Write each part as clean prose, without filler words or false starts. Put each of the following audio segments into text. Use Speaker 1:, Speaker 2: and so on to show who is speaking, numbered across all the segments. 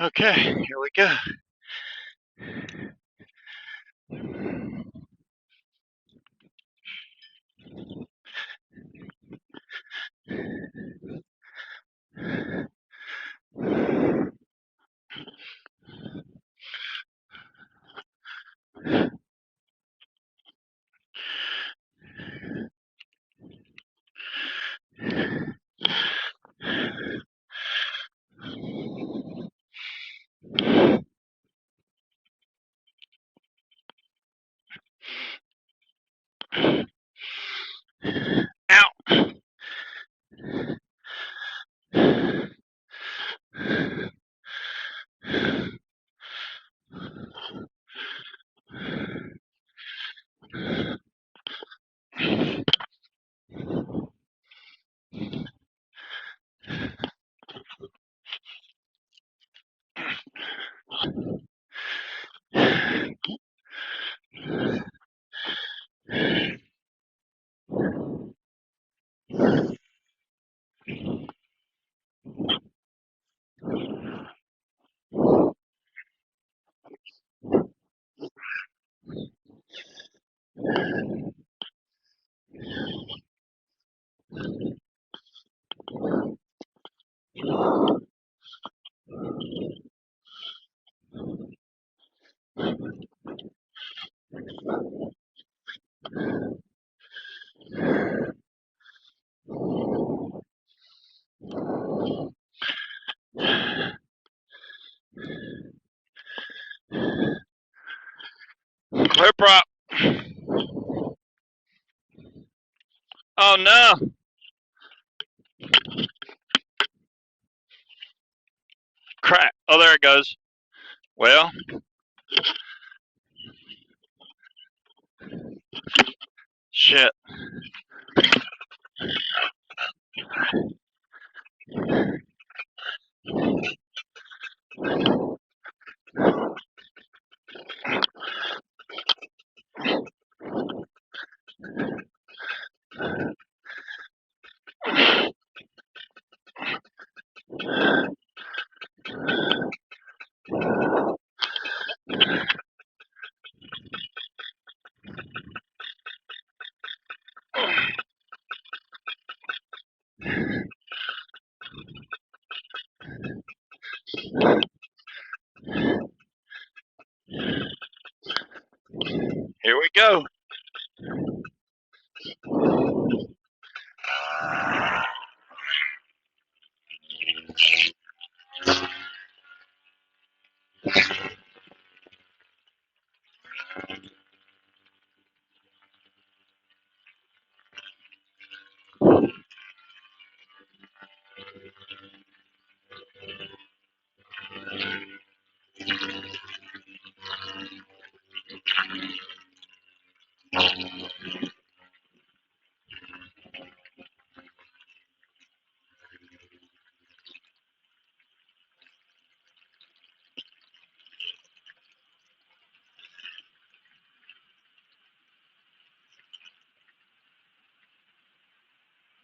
Speaker 1: Okay, here we go. Ow. Clear prop. Oh no. Crap. Oh, there it goes. Well, shit. Here we go.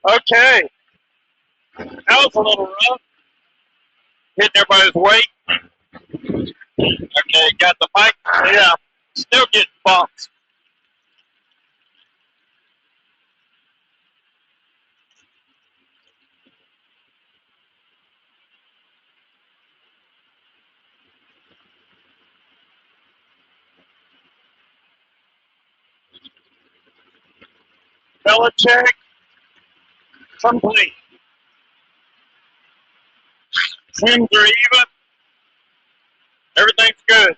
Speaker 1: Okay. That was a little rough. Hitting everybody's weight. Okay, got the mic. Yeah. Still getting bumped. Pellet check complete. Trims are even. Everything's good.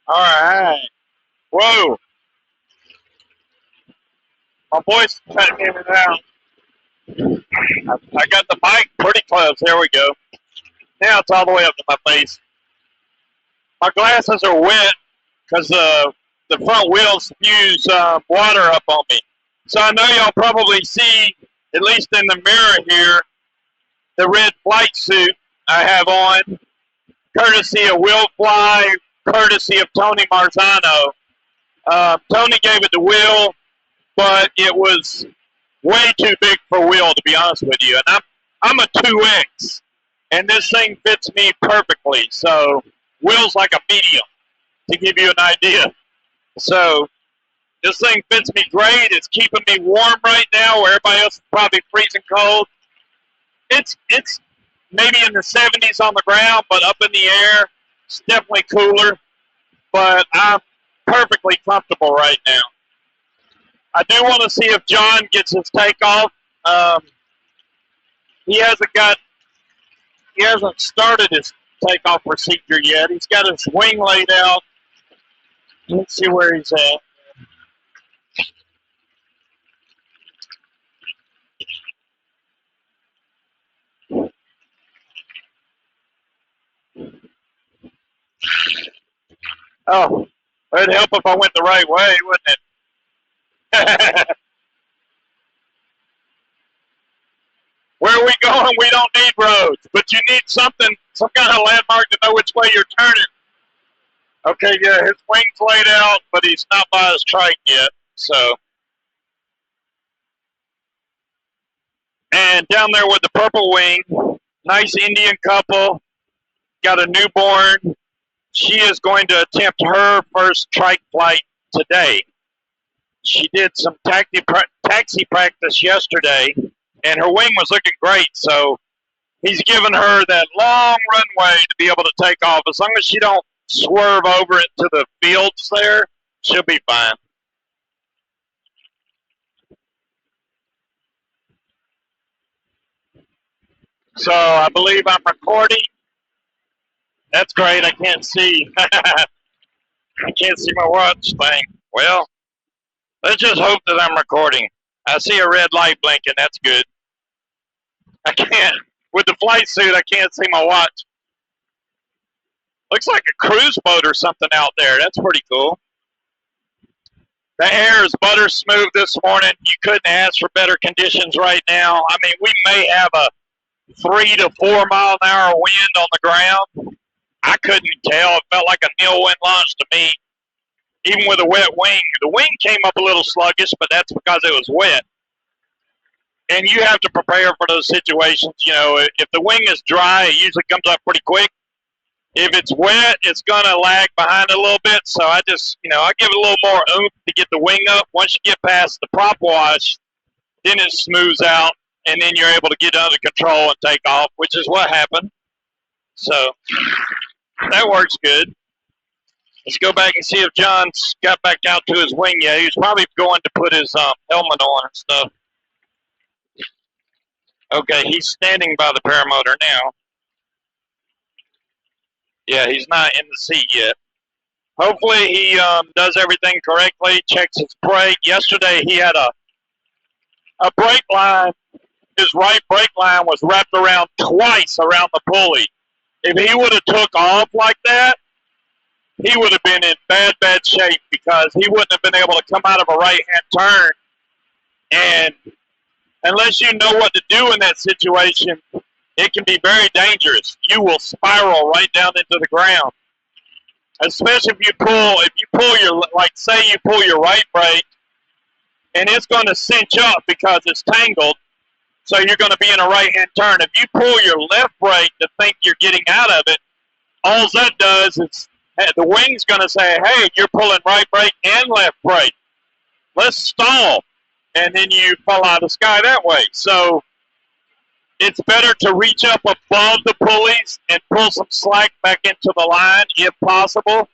Speaker 1: All right. Whoa. My voice is cutting in and out. I got the mic pretty close. There we go. Now it's all the way up to my face. My glasses are wet because the front wheels fuse water up on me. So I know y'all probably see at least in the mirror here, the red flight suit I have on, courtesy of Will Fly, courtesy of Tony Marzano. Tony gave it to Will, but it was way too big for Will, to be honest with you. And I'm a 2X, and this thing fits me perfectly. So Will's like a medium, to give you an idea. So this thing fits me great. It's keeping me warm right now, where everybody else is probably freezing cold. It's maybe in the 70s on the ground, but up in the air, it's definitely cooler. But I'm perfectly comfortable right now. I do want to see if John gets his takeoff. He hasn't started his takeoff procedure yet. He's got his wing laid out. Let's see where he's at. Oh, it'd help if I went the right way, wouldn't it? Where are we going? We don't need roads, but you need something, some kind of landmark to know which way you're turning. Okay, yeah, his wing's laid out, but he's not by his trike yet, so. And down there with the purple wing, nice Indian couple, got a newborn. She is going to attempt her first trike flight today. She did some taxi practice yesterday, and her wing was looking great. So he's given her that long runway to be able to take off. As long as she don't swerve over into the fields there, she'll be fine. So I believe I'm recording. That's great. I can't see. I can't see my watch thing. Well, let's just hope that I'm recording. I see a red light blinking. That's good. I can't. With the flight suit, I can't see my watch. Looks like a cruise boat or something out there. That's pretty cool. The air is butter smooth this morning. You couldn't ask for better conditions right now. I mean, we may have a 3 to 4 mile an hour wind on the ground. I couldn't tell. It felt like a nil wind launch to me. Even with a wet wing. The wing came up a little sluggish, but that's because it was wet. And you have to prepare for those situations. You know, if the wing is dry, it usually comes up pretty quick. If it's wet, it's going to lag behind a little bit. So I just, I give it a little more oomph to get the wing up. Once you get past the prop wash, then it smooths out, and then you're able to get under control and take off, which is what happened. So that works good. Let's go back and see if John's got back out to his wing yet. He was probably going to put his helmet on and stuff. Okay, he's standing by the paramotor now. Yeah, he's not in the seat yet. Hopefully he does everything correctly, checks his brake. Yesterday he had a brake line. His right brake line was wrapped around twice around the pulley. If he would have took off like that, he would have been in bad shape because he wouldn't have been able to come out of a right-hand turn. And unless you know what to do in that situation, it can be very dangerous. You will spiral right down into the ground. Especially if you pull your, like say you pull your right brake and it's going to cinch up because it's tangled. So you're going to be in a right-hand turn. If you pull your left brake to think you're getting out of it, all that does is the wing's going to say, hey, you're pulling right brake and left brake. Let's stall. And then you fall out of the sky that way. So it's better to reach up above the pulleys and pull some slack back into the line if possible.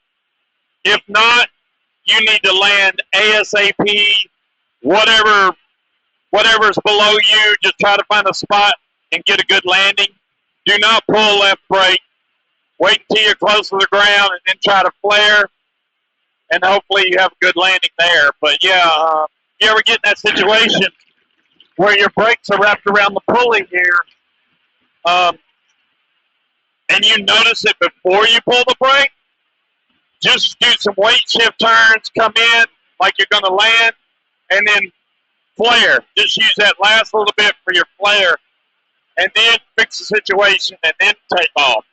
Speaker 1: If not, you need to land ASAP, whatever's below you, just try to find a spot and get a good landing. Do not pull left brake. Wait until you're close to the ground and then try to flare, and hopefully you have a good landing there. But yeah, you ever get in that situation where your brakes are wrapped around the pulley here, and you notice it before you pull the brake, just do some weight shift turns, come in like you're going to land, and then flare. Just use that last little bit for your flare, and then fix the situation, and then take off.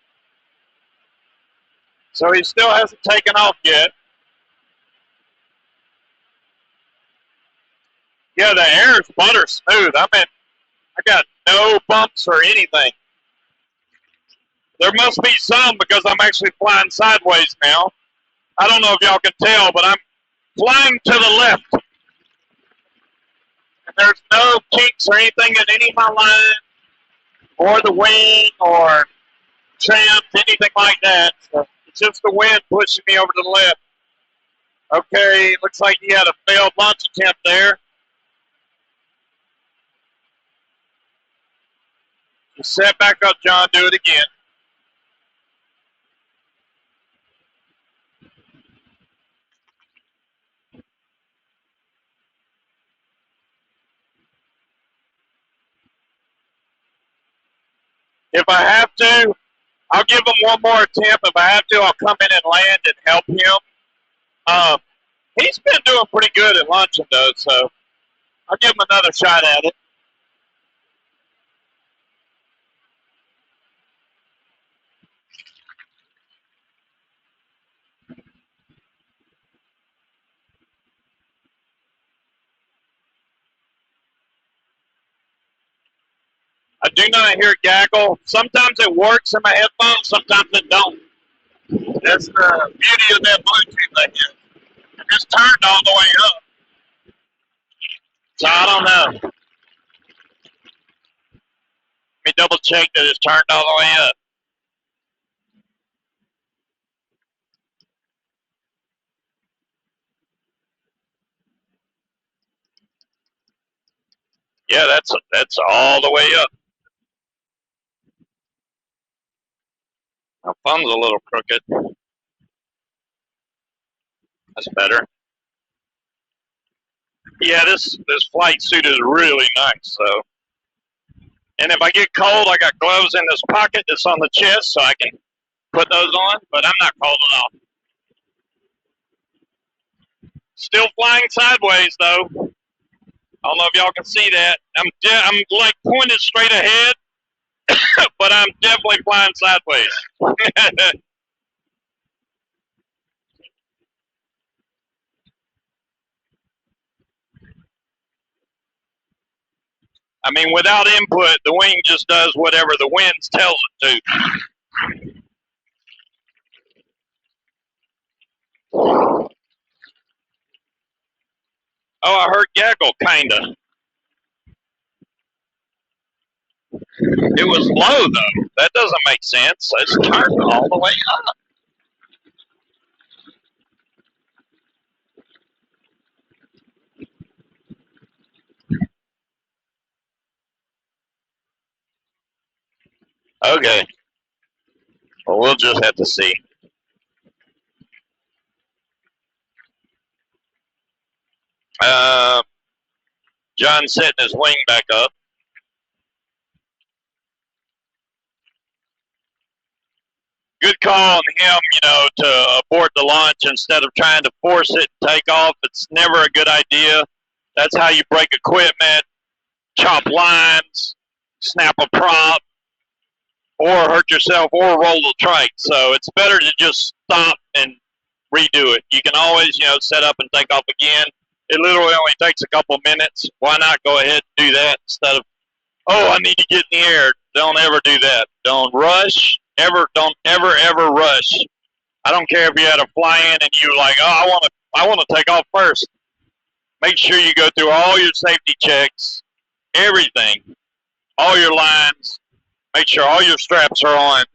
Speaker 1: So he still hasn't taken off yet. Yeah, the air is butter smooth. I mean, I got no bumps or anything. There must be some because I'm actually flying sideways now. I don't know if y'all can tell, but I'm flying to the left. And there's no kinks or anything in any of my line, or the wing, or trims, anything like that. So it's just the wind pushing me over to the left. Okay, looks like he had a failed launch attempt there. Just set back up, John. Do it again. If I have to, I'll give him one more attempt. If I have to, I'll come in and land and help him. He's been doing pretty good at launching, though, so I'll give him another shot at it. I do not hear gaggle. Sometimes it works in my headphones, sometimes it don't. That's the beauty of that Bluetooth, I guess. It's turned all the way up. So I don't know. Let me double check that it's turned all the way up. Yeah, that's all the way up. My thumb's a little crooked. That's better. Yeah, this flight suit is really nice. So, and if I get cold, I got gloves in this pocket that's on the chest, so I can put those on. But I'm not cold at all. Still flying sideways though. I don't know if y'all can see that. I'm like pointed straight ahead, but I'm definitely flying sideways. I mean, without input, the wing just does whatever the wind tells it to. Oh, I heard gaggle, kinda. It was low, though. That doesn't make sense. It's turned all the way up. Okay. Well, we'll just have to see. John's setting his wing back up. Good call on him, to abort the launch instead of trying to force it and take off. It's never a good idea. That's how you break equipment, chop lines, snap a prop, or hurt yourself, or roll the trike. So it's better to just stop and redo it. You can always, set up and take off again. It literally only takes a couple minutes. Why not go ahead and do that instead of, oh, I need to get in the air. Don't ever do that. Don't rush. Don't ever rush. I don't care if you had a fly in and you're like, oh, I want to take off first. Make sure you go through all your safety checks, everything, all your lines. Make sure all your straps are on.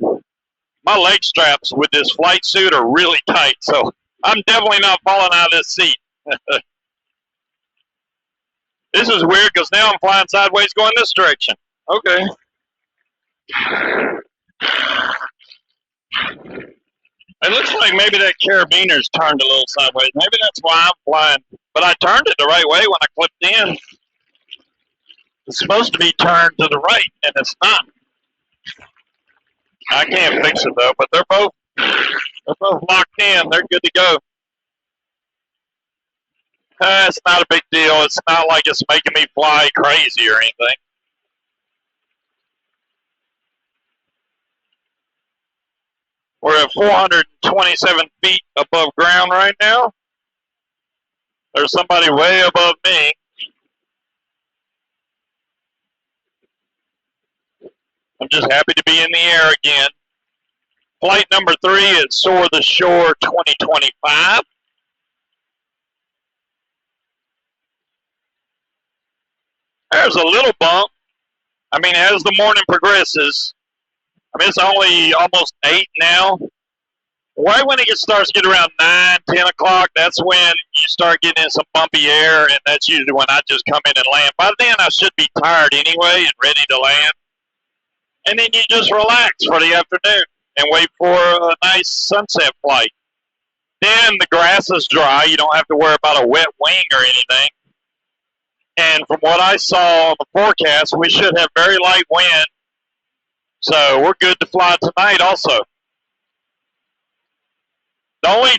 Speaker 1: My leg straps with this flight suit are really tight, so I'm definitely not falling out of this seat. This is weird because now I'm flying sideways going this direction. Okay. It looks like maybe that carabiner's turned a little sideways. Maybe that's why I'm flying. But I turned it the right way when I clipped in. It's supposed to be turned to the right, and it's not. I can't fix it though, but they're both locked in. They're good to go. It's not a big deal. It's not like it's making me fly crazy or anything. We're at 427 feet above ground right now. There's somebody way above me. I'm just happy to be in the air again. Flight number 3 is Soar the Shore 2025. There's a little bump. I mean, as the morning progresses, I mean, it's only almost 8 now. Right when it starts to get around 9, 10 o'clock, that's when you start getting in some bumpy air, and that's usually when I just come in and land. By then, I should be tired anyway and ready to land. And then you just relax for the afternoon and wait for a nice sunset flight. Then the grass is dry. You don't have to worry about a wet wing or anything. And from what I saw on the forecast, we should have very light wind. So we're good to fly tonight also. The only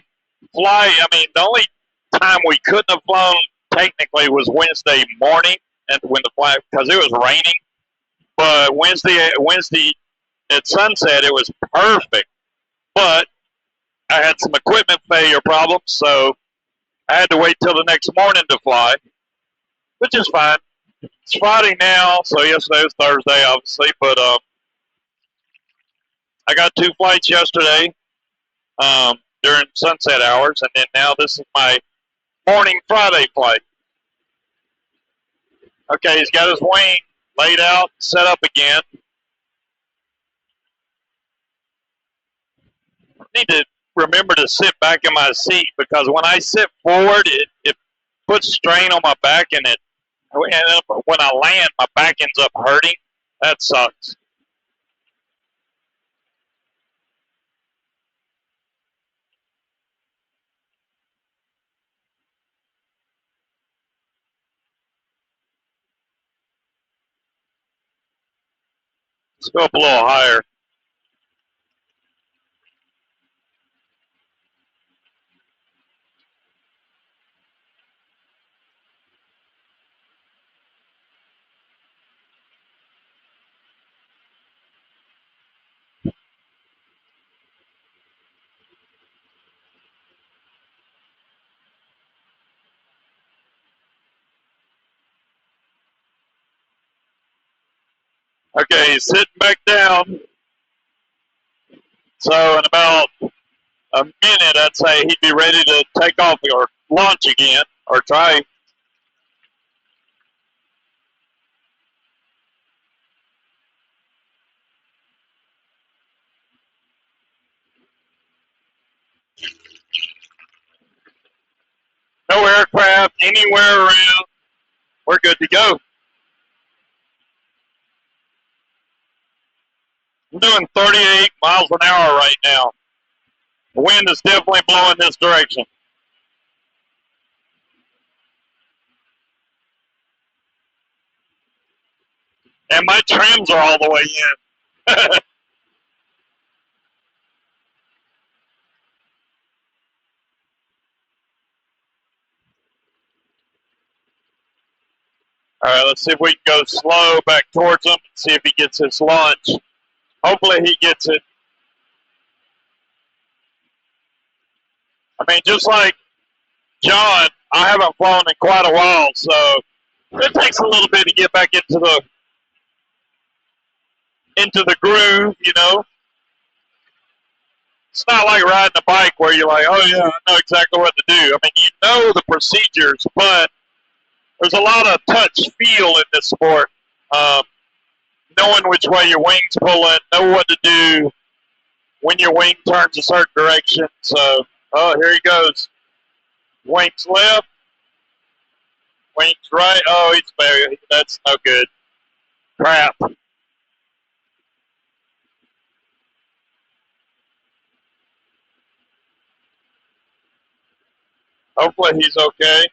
Speaker 1: the only time we couldn't have flown technically was Wednesday morning, and when the flight, because it was raining. But Wednesday at sunset, it was perfect. But I had some equipment failure problems, so I had to wait till the next morning to fly, which is fine. It's Friday now, so yesterday was Thursday, obviously. But I got 2 flights yesterday during sunset hours, and then now this is my morning Friday flight. Okay, he's got his wing laid out, set up again. I need to remember to sit back in my seat because when I sit forward, it puts strain on my back, and when I land, my back ends up hurting. That sucks. Let's go up a little higher. Okay, he's sitting back down. So in about a minute, I'd say he'd be ready to take off or launch again, or try. No aircraft anywhere around. We're good to go. I'm doing 38 miles an hour right now. The wind is definitely blowing this direction. And my trims are all the way in. All right, let's see if we can go slow back towards him and see if he gets his launch. Hopefully he gets it. I mean, just like John, I haven't flown in quite a while, so it takes a little bit to get back into the groove, you know. It's not like riding a bike where you're like, oh yeah, I know exactly what to do. I mean, you know the procedures, but there's a lot of touch feel in this sport. Knowing which way your wing's pulling, know what to do when your wing turns a certain direction. So, oh, here he goes. Wings left, wings right. Oh, he's very. That's no good. Crap. Hopefully he's okay.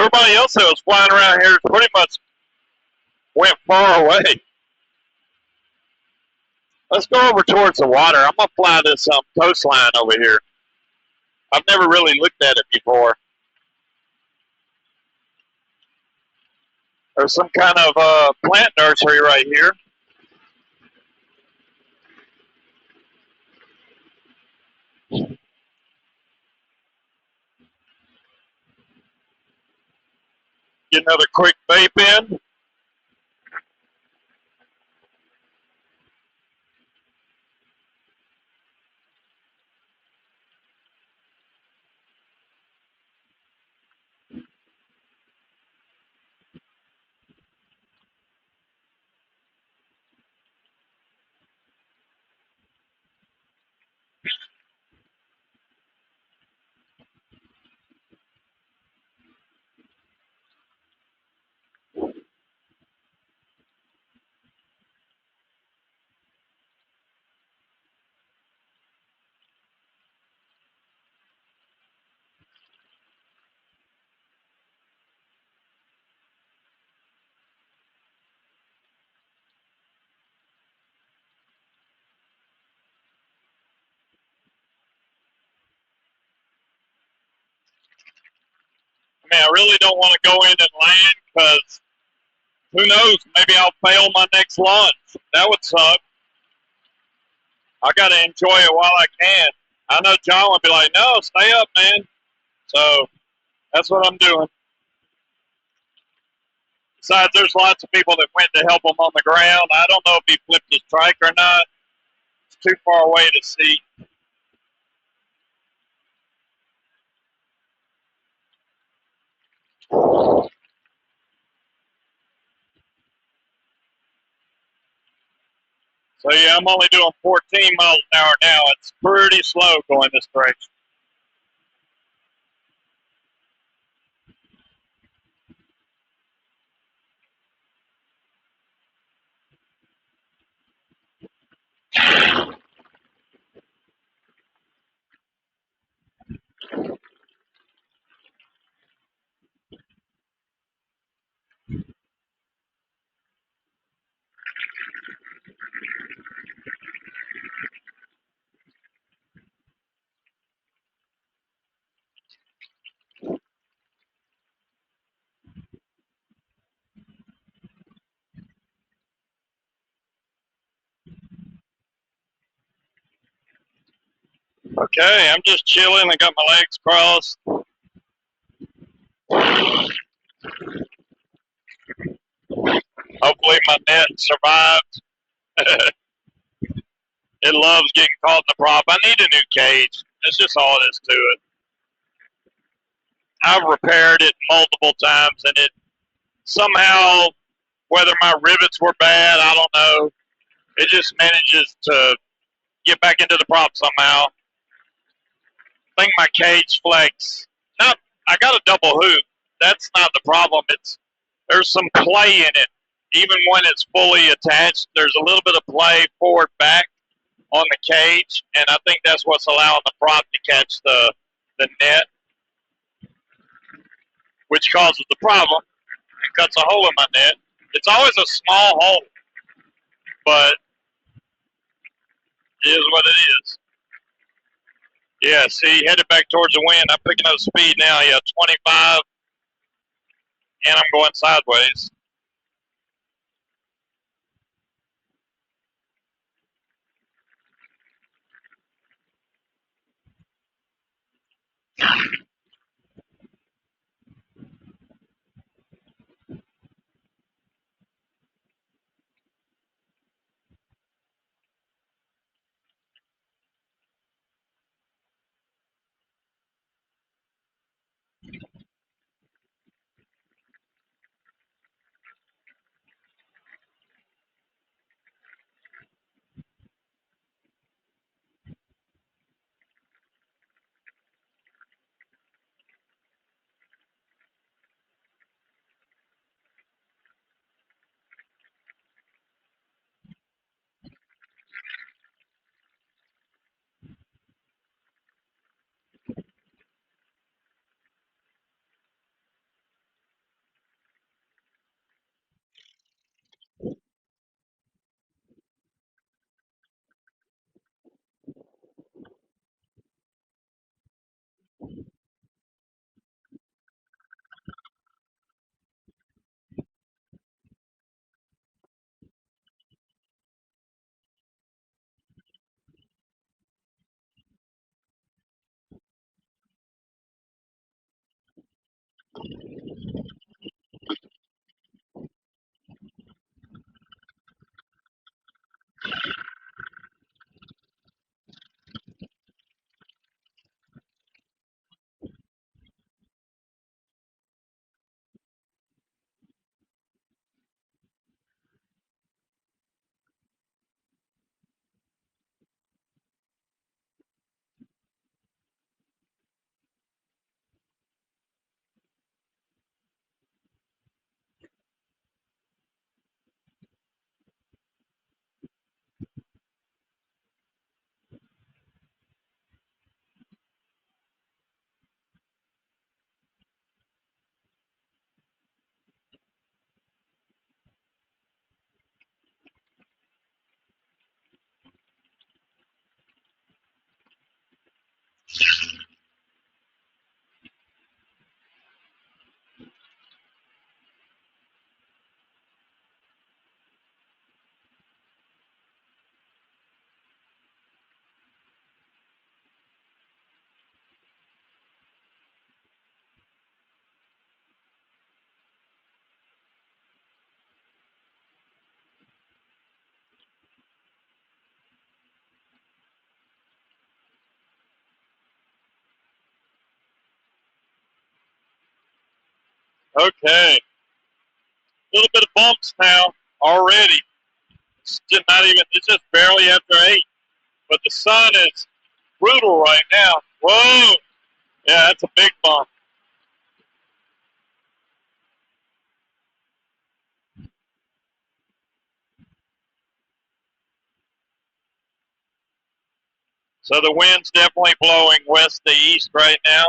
Speaker 1: Everybody else that was flying around here pretty much went far away. Let's go over towards the water. I'm going to fly this coastline over here. I've never really looked at it before. There's some kind of plant nursery right here. Get another quick vape in. I mean, I really don't want to go in and land because who knows? Maybe I'll fail my next launch. That would suck. I got to enjoy it while I can. I know John would be like, no, stay up, man. So that's what I'm doing. Besides, there's lots of people that went to help him on the ground. I don't know if he flipped his trike or not. It's too far away to see. So yeah, I'm only doing 14 miles an hour now. It's pretty slow going this direction. Okay, I'm just chilling. I got my legs crossed. Hopefully my net survived. It loves getting caught in the prop. I need a new cage. That's just all it is to it. I've repaired it multiple times, and it somehow, whether my rivets were bad, I don't know, it just manages to get back into the prop somehow. I think my cage flex. Not, I got a double hoop. That's not the problem. There's some play in it. Even when it's fully attached, there's a little bit of play forward back on the cage, and I think that's what's allowing the prop to catch the net, which causes the problem and cuts a hole in my net. It's always a small hole, but it is what it is. Yeah, see, headed back towards the wind. I'm picking up speed now. Yeah, 25, and I'm going sideways. Okay. A little bit of bumps now already. It's just not even, it's just barely after 8. But the sun is brutal right now. Whoa! Yeah, that's a big bump. So the wind's definitely blowing west to east right now.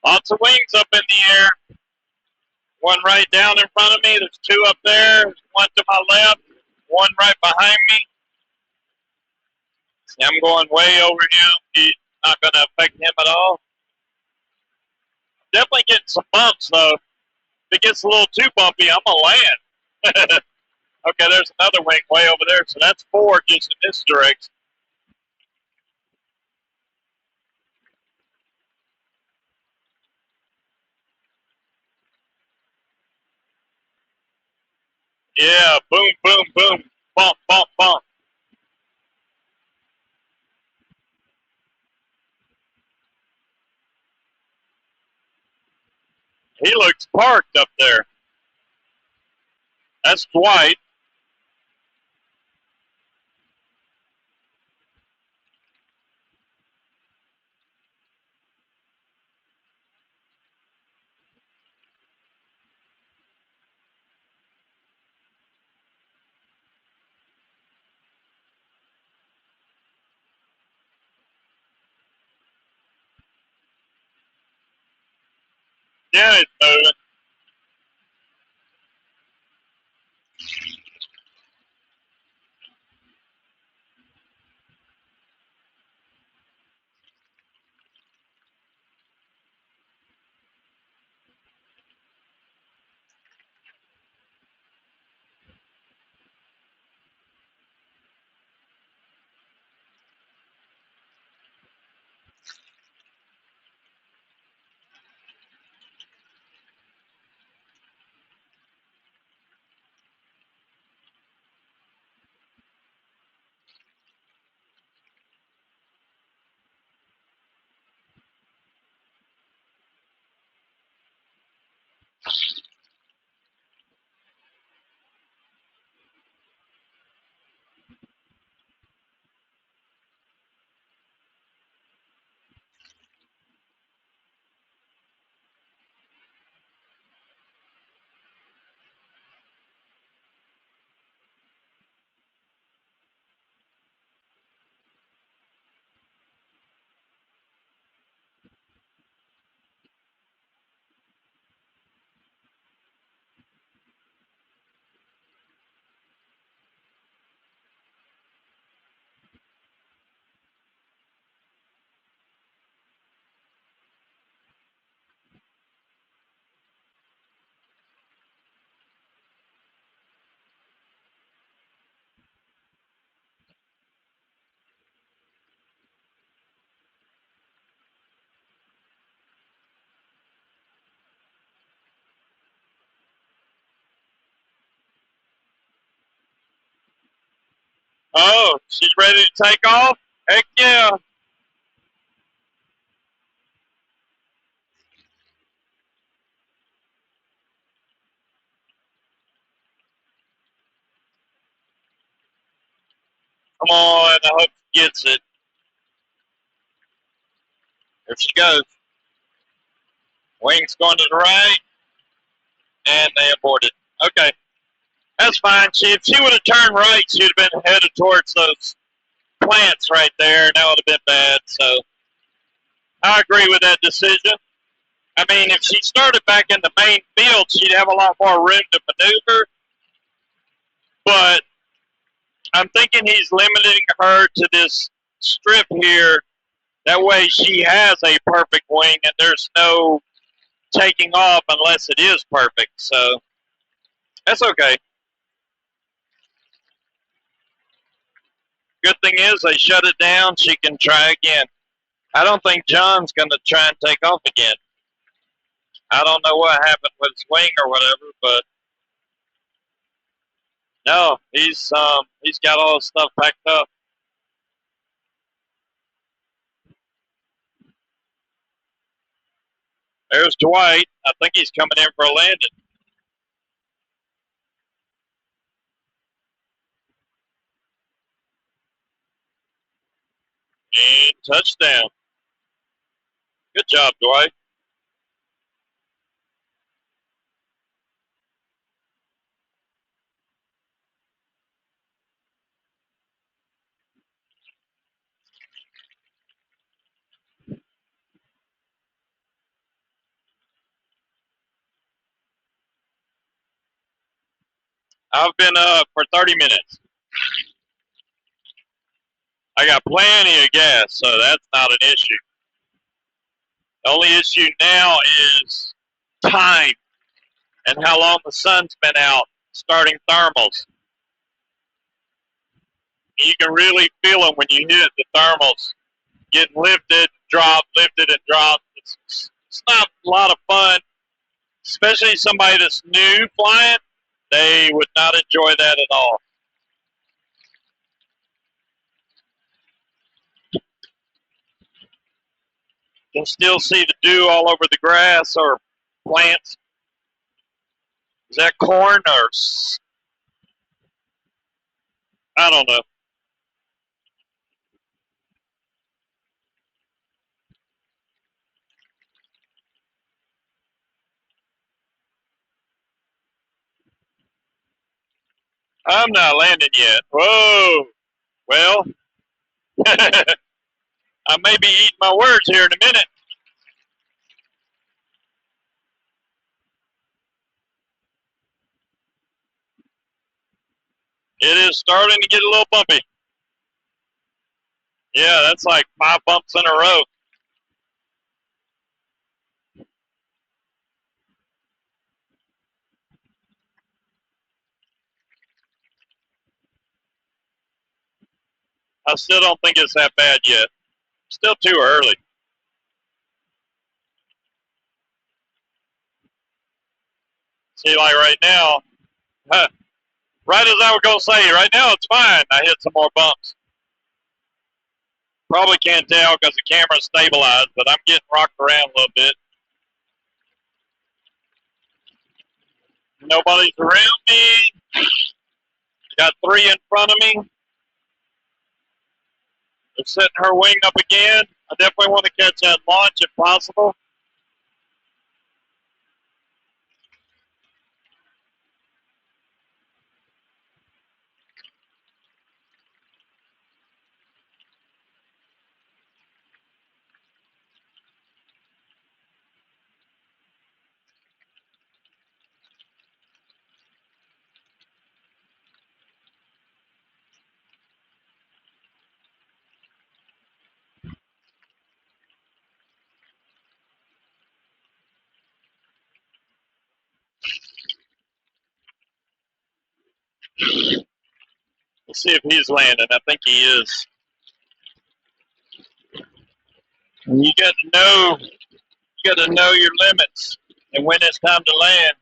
Speaker 1: Lots of wings up in the air. One right down in front of me. There's 2 up there. One to my left. One right behind me. See, I'm going way over him. He's not going to affect him at all. Definitely getting some bumps, though. If it gets a little too bumpy, I'm going to land. Okay, there's another wing way over there. So that's 4 just in this direction. Yeah, boom, boom, boom. Bump, bump, bump. He looks parked up there. That's Dwight. Yeah, he's moving. Oh, she's ready to take off? Heck yeah. Come on, I hope she gets it. There she goes. Wings going to the right, and they aborted. Okay, that's fine. If she would have turned right, she would have been headed towards those plants right there, and that would have been bad. So I agree with that decision. I mean, if she started back in the main field, she'd have a lot more room to maneuver. But I'm thinking he's limiting her to this strip here. That way she has a perfect wing and there's no taking off unless it is perfect. So that's okay. Good thing is they shut it down. She can try again. I don't think John's going to try and take off again. I don't know what happened with his wing or whatever, but no, he's got all his stuff packed up. There's Dwight. I think he's coming in for a landing. And touchdown. Good job, Dwight. I've been up for 30 minutes. I got plenty of gas, so that's not an issue. The only issue now is time and how long the sun's been out, starting thermals. You can really feel them when you hit the thermals, getting lifted, dropped, lifted, and dropped. It's not a lot of fun, especially somebody that's new flying. They would not enjoy that at all. You can still see the dew all over the grass or plants. Is that corn or I don't know. I'm not landing yet. Whoa. Well, I may be eating my words here in a minute. It is starting to get a little bumpy. Yeah, that's like 5 bumps in a row. I still don't think it's that bad yet. Still too early. See, like right now, right as I was going to say, right now it's fine. I hit some more bumps. Probably can't tell because the camera's stabilized, but I'm getting rocked around a little bit. Nobody's around me. Got 3 in front of me. They're setting her wing up again. I definitely want to catch that launch if possible. Let's see if he's landing. I think he is. And you got to know your limits and when it's time to land.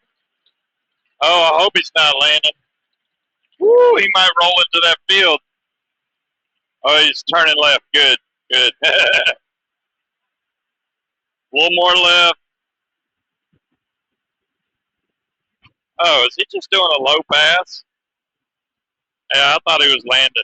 Speaker 1: Oh, I hope he's not landing. Woo, he might roll into that field. Oh, he's turning left. Good, good. A little more left. Oh, is he just doing a low pass? Yeah, I thought he was landing.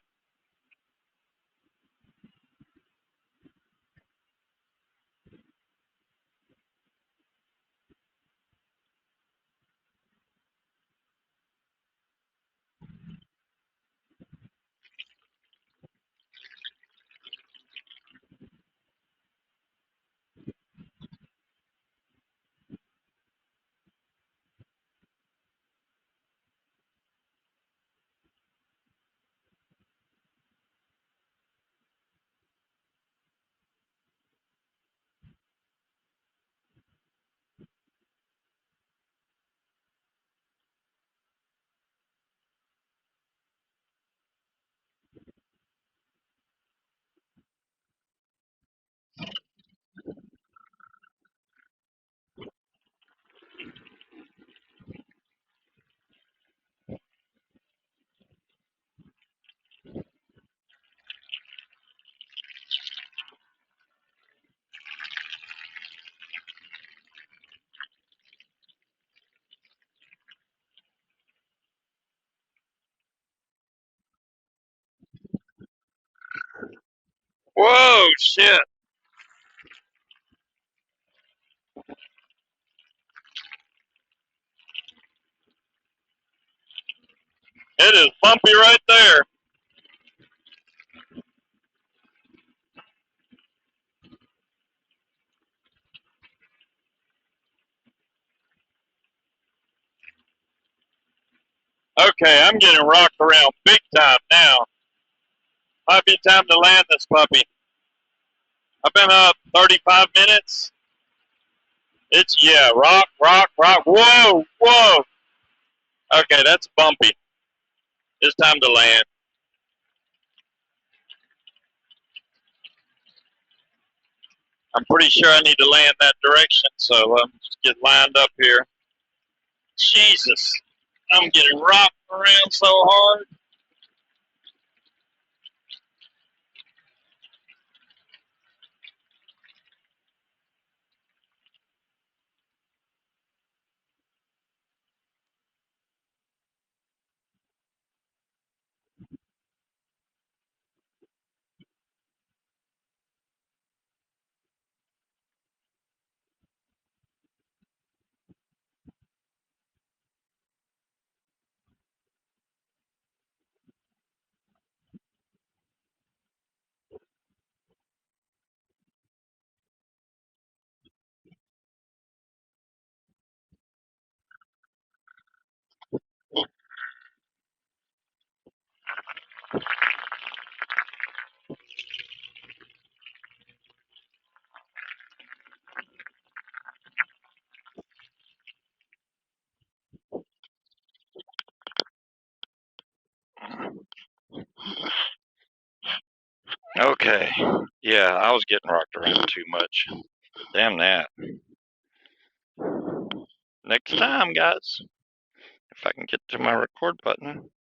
Speaker 1: Whoa, shit. It is bumpy right there. Okay, I'm getting rocked around big time now. Might be time to land this puppy. I've been up 35 minutes. It's, yeah, rock, rock, rock. Whoa, whoa. Okay, that's bumpy. It's time to land. I'm pretty sure I need to land that direction, so just get lined up here. Jesus, I'm getting rocked around so hard. Okay, yeah, I was getting rocked around too much. Damn that. Next time, guys, if I can get to my record button.